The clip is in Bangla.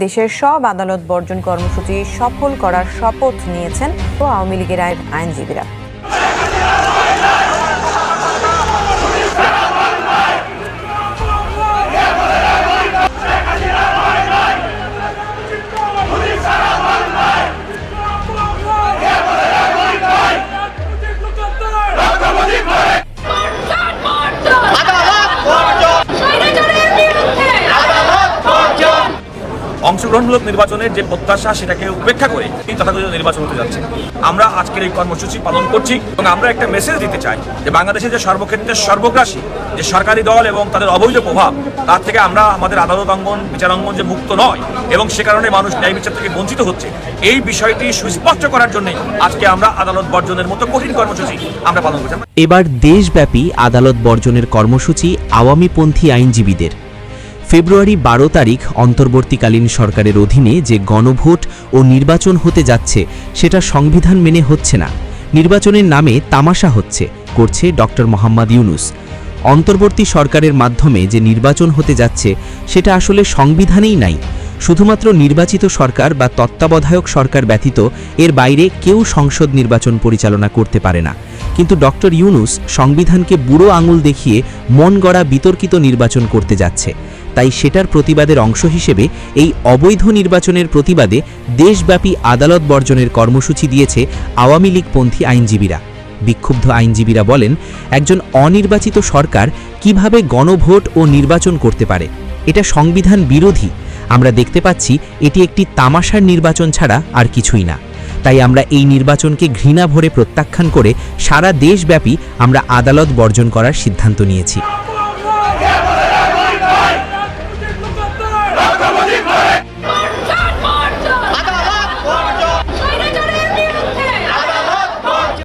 দেশের সব আদালত বর্জন কর্মসূচি সফল করার শপথ নিয়েছেন আওয়ামী লীগের আইনজীবীরা। অংশগ্রহণমূলক নির্বাচনের যে প্রত্যাশা সেটাকে উপেক্ষা করে তথাকথিত নির্বাচন হতে যাচ্ছে। আমরা আজকের এই কর্মসূচি পালন করছি এবং আমরা একটা মেসেজ দিতে চাই যে বাংলাদেশের যে সর্বক্ষেত্রে সর্বগ্রাসী যে সরকারি দল এবং তাদের অবৈধ প্রভাব, তার থেকে আমরা আমাদের আদালত অঙ্গন বিচার অঙ্গন যে মুক্ত নয় এবং সে কারণে মানুষ ন্যায় বিচার থেকে বঞ্চিত হচ্ছে, এই বিষয়টি সুস্পষ্ট করার জন্য আজকে আমরা আদালত বর্জনের মতো কঠিন কর্মসূচি আমরা পালন করছি। এবার দেশব্যাপী আদালত বর্জনের কর্মসূচি আওয়ামীপন্থী আইনজীবীদের। ফেব্রুয়ারি 12 তারিখ অন্তর্বর্তীকালীন সরকারের অধীনে যে গণভোট ও নির্বাচন হতে যাচ্ছে সেটা সংবিধান মেনে হচ্ছে না। নির্বাচনের নামে তামাশা করছে ডক্টর মোহাম্মদ ইউনূস। অন্তর্বর্তী সরকারের মাধ্যমে যে নির্বাচন হতে যাচ্ছে সেটা আসলে সংবিধানেই নাই। শুধুমাত্র নির্বাচিত সরকার বা তত্ত্বাবধায়ক সরকার ব্যতীত এর বাইরে কেউ সংসদ নির্বাচন পরিচালনা করতে পারে না। কিন্তু ডক্টর ইউনূস সংবিধানকে বুড়ো আঙুল দেখিয়ে মন গড়া বিতর্কিত নির্বাচন করতে যাচ্ছে। তাই সেটার প্রতিবাদের অংশ হিসেবে এই অবৈধ নির্বাচনের প্রতিবাদে দেশব্যাপী আদালত বর্জনের কর্মসূচি দিয়েছে আওয়ামী লীগপন্থী আইনজীবীরা। বিক্ষুব্ধ আইনজীবীরা বলেন, একজন অনির্বাচিত সরকার কিভাবে গণভোট ও নির্বাচন করতে পারে? এটা সংবিধান বিরোধী। আমরা দেখতে পাচ্ছি এটি একটি তামাশার নির্বাচন ছাড়া আর কিছুই না। তাই আমরা এই নির্বাচনকে ঘৃণা ভরে প্রত্যাখ্যান করে সারা দেশব্যাপী আমরা আদালত বর্জন করার সিদ্ধান্ত নিয়েছি।